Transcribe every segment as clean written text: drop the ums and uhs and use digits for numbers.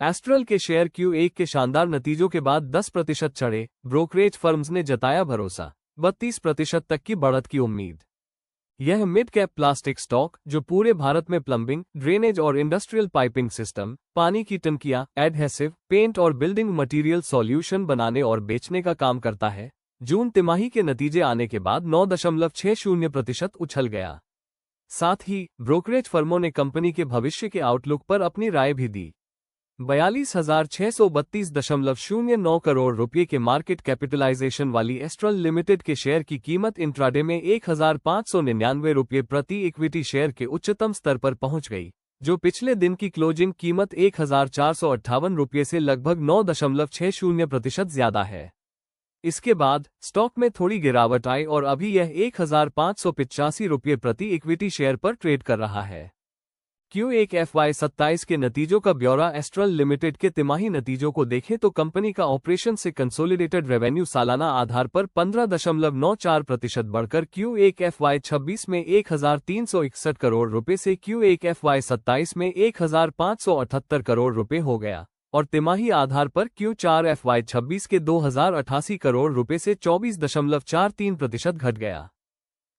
Astral के share Q1 के शानदार नतीजों के बाद 10% चढ़े। ब्रोकरेज फर्म्स ने जताया भरोसा, 32% तक की बढ़त की उम्मीद। यह मिड कैप प्लास्टिक स्टॉक, जो पूरे भारत में प्लम्बिंग, ड्रेनेज और इंडस्ट्रियल पाइपिंग सिस्टम, पानी की टंकियां, एडहेसिव, पेंट और बिल्डिंग मटेरियल सॉल्यूशन बनाने और बेचने का काम करता है, जून तिमाही के नतीजे आने के बाद 9.60% उछल गया। साथ ही ब्रोकरेज फर्मों ने कंपनी के भविष्य के आउटलुक पर अपनी राय भी दी। 42,632.09 करोड़ रुपये के मार्केट कैपिटलाइजेशन वाली एस्ट्रल लिमिटेड के शेयर की कीमत इंट्राडे में 1,599 रुपये प्रति इक्विटी शेयर के उच्चतम स्तर पर पहुंच गई, जो पिछले दिन की क्लोजिंग कीमत 1,458 रुपये से लगभग 9.60% ज्यादा है। इसके बाद स्टॉक में थोड़ी गिरावट आई और अभी यह 1,585 रुपये प्रति इक्विटी शेयर पर ट्रेड कर रहा है। Q1 FY27 के नतीजों का ब्यौरा। एस्ट्रल लिमिटेड के तिमाही नतीजों को देखें तो कंपनी का ऑपरेशन से कंसोलिडेटेड रेवेन्यू सालाना आधार पर 15.94% बढ़कर Q1 FY26 में 1,361 करोड़ रुपए से Q1 FY27 में 1,578 करोड़ रुपए हो गया और तिमाही आधार पर Q4 FY26 के 2,088 करोड़ रुपए से 24.43% घट गया।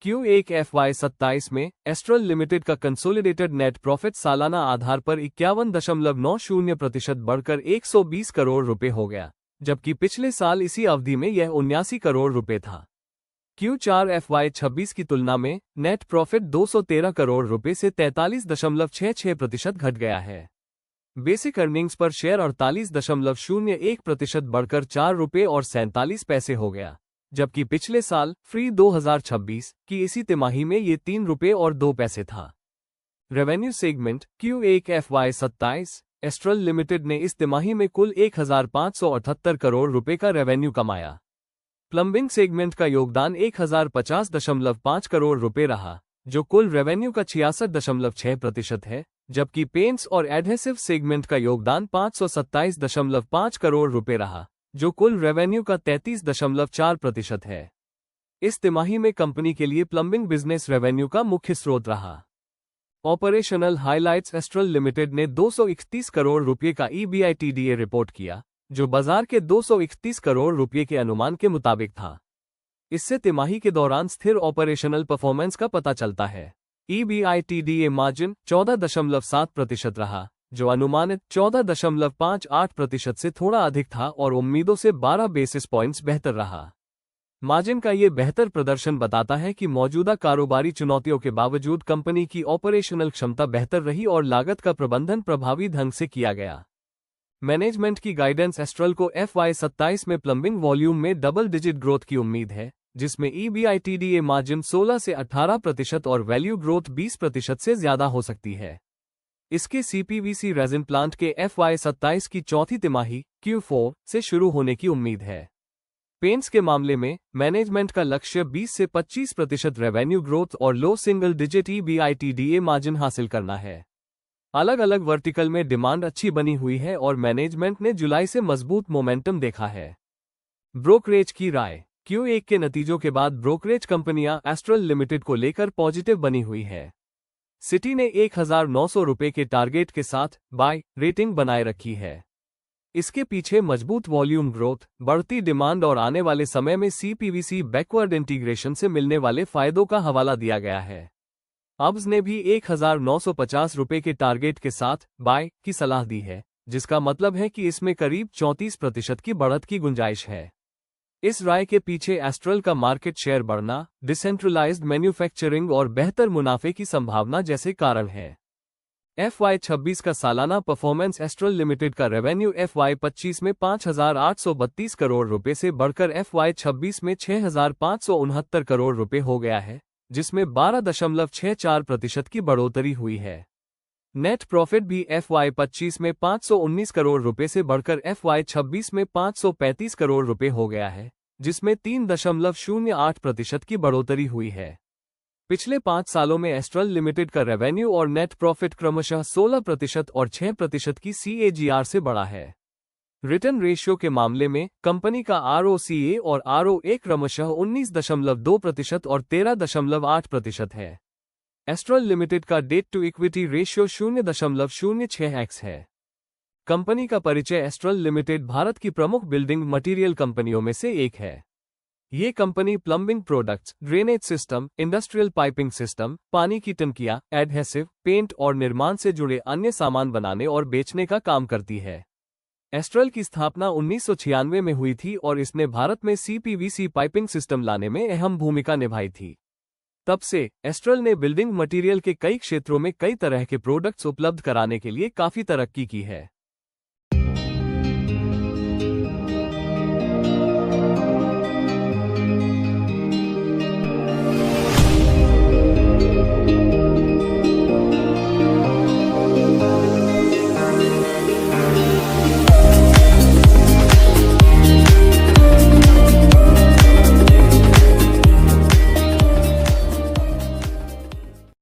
Q1 FY27 में एस्ट्रल लिमिटेड का कंसोलिडेटेड नेट प्रॉफिट सालाना आधार पर 51.90% बढ़कर 120 करोड़ रुपए हो गया, जबकि पिछले साल इसी अवधि में यह 79 करोड़ रुपए था। Q4 FY26 की तुलना में नेट प्रॉफिट 213 करोड़ रुपए से 43.66% घट गया है। बेसिक अर्निंग्स पर शेयर 48.01% बढ़कर 4 रुपए और 47 पैसे हो गया, जबकि पिछले साल फ्री 2026 की इसी तिमाही में ये 3 रुपए और 2 पैसे था। Revenue segment Q1 FY27 astral limited ने इस तिमाही में कुल 1,578 करोड़ रुपए का रेवेन्यू कमाया। प्लम्बिंग सेगमेंट का योगदान 1,050.5 करोड़ रुपए रहा, जो कुल रेवेन्यू का 66.6% है, जबकि पेंट्स और एडहेसिव सेगमेंट का योगदान 527.5 करोड़ रुपए रहा, जो कुल रेवेन्यू का 33.4% है। इस तिमाही में कंपनी के लिए प्लम्बिंग बिजनेस रेवेन्यू का मुख्य स्रोत रहा। Operational highlights. एस्ट्रल लिमिटेड ने 231 करोड़ रुपये का EBITDA रिपोर्ट किया, जो बाजार के 231 करोड़ रुपये के अनुमान के मुताबिक था। इससे तिमाही के दौरान स्थिर ऑपरेशनल परफॉर्मेंस का पता चलता है। EBITDA मार्जिन 14.7% रहा, जो अनुमानित 14.58% से थोड़ा अधिक था और उम्मीदों से 12 बेसिस पॉइंट्स बेहतर रहा। मार्जिन का ये बेहतर प्रदर्शन बताता है कि मौजूदा कारोबारी चुनौतियों के बावजूद कंपनी की ऑपरेशनल क्षमता बेहतर रही और लागत का प्रबंधन प्रभावी ढंग से किया गया। मैनेजमेंट की गाइडेंस। एस्ट्रल को FY27 में प्लम्बिंग वॉल्यूम में डबल डिजिट ग्रोथ की उम्मीद है, जिसमें EBITDA मार्जिन 16 से 18% और वैल्यू ग्रोथ 20% से ज्यादा हो सकती है। इसके CPVC रेजिन प्लांट के FY27 की चौथी तिमाही Q4 से शुरू होने की उम्मीद है। पेंट्स के मामले में मैनेजमेंट का लक्ष्य 20 से 25% रेवेन्यू ग्रोथ और लो सिंगल डिजिट EBITDA मार्जिन हासिल करना है। अलग अलग वर्टिकल में डिमांड अच्छी बनी हुई है और मैनेजमेंट ने जुलाई से मजबूत मोमेंटम देखा है। ब्रोकरेज की राय। Q1 के नतीजों के बाद ब्रोकरेज कंपनियां एस्ट्रल लिमिटेड को लेकर पॉजिटिव बनी हुई है। सिटी ने 1,900 रुपये के टारगेट के साथ बाय रेटिंग बनाए रखी है। इसके पीछे मजबूत वॉल्यूम ग्रोथ, बढ़ती डिमांड और आने वाले समय में CPVC बैकवर्ड इंटीग्रेशन से मिलने वाले फायदों का हवाला दिया गया है। अब्स ने भी 1,950 रुपये के टारगेट के साथ बाय की सलाह दी है, जिसका मतलब है कि इसमें करीब 34% की बढ़त की गुंजाइश है। इस राय के पीछे एस्ट्रल का मार्केट शेयर बढ़ना, डिसेंट्रलाइज्ड मैन्युफैक्चरिंग और बेहतर मुनाफे की संभावना जैसे कारण हैं। FY26 का सालाना परफॉर्मेंस। एस्ट्रल लिमिटेड का रेवेन्यू FY25 में 5,832 करोड़ रुपए से बढ़कर FY26 में 6,569 करोड़ रुपए हो गया है, जिसमें 12.64% की बढ़ोतरी हुई है। नेट प्रॉफिट भी FY25 में 519 करोड़ रुपए से बढ़कर FY26 में 535 करोड़ रुपए हो गया है, जिसमें 3.08% की बढ़ोतरी हुई है। पिछले 5 सालों में एस्ट्रल लिमिटेड का रेवेन्यू और नेट प्रॉफिट क्रमशः 16% और 6% की CAGR से बढ़ा है। रिटर्न रेशियो के मामले में कंपनी का ROCA और ROA क्रमशः 19.2% और 13.8% है। एस्ट्रल लिमिटेड का debt to equity ratio 0.06x है। कंपनी का परिचय एस्ट्रल लिमिटेड भारत की प्रमुख बिल्डिंग मटेरियल कंपनियों में से एक है। ये company plumbing products, drainage system, industrial piping system, पानी की टंकियां, एडहेसिव, पेंट और निर्माण से जुड़े अन्य सामान बनाने और बेचने का काम करती है। एस्ट्रल की स्थापना 1996 में हुई थी और इसने भारत में सीपीवीसी पाइपिंग सिस्टम लाने में अहम भूमिका निभाई थी। तब से एस्ट्रल ने बिल्डिंग मटेरियल के कई क्षेत्रों में कई तरह के प्रोडक्ट्स उपलब्ध कराने के लिए काफी तरक्की की है।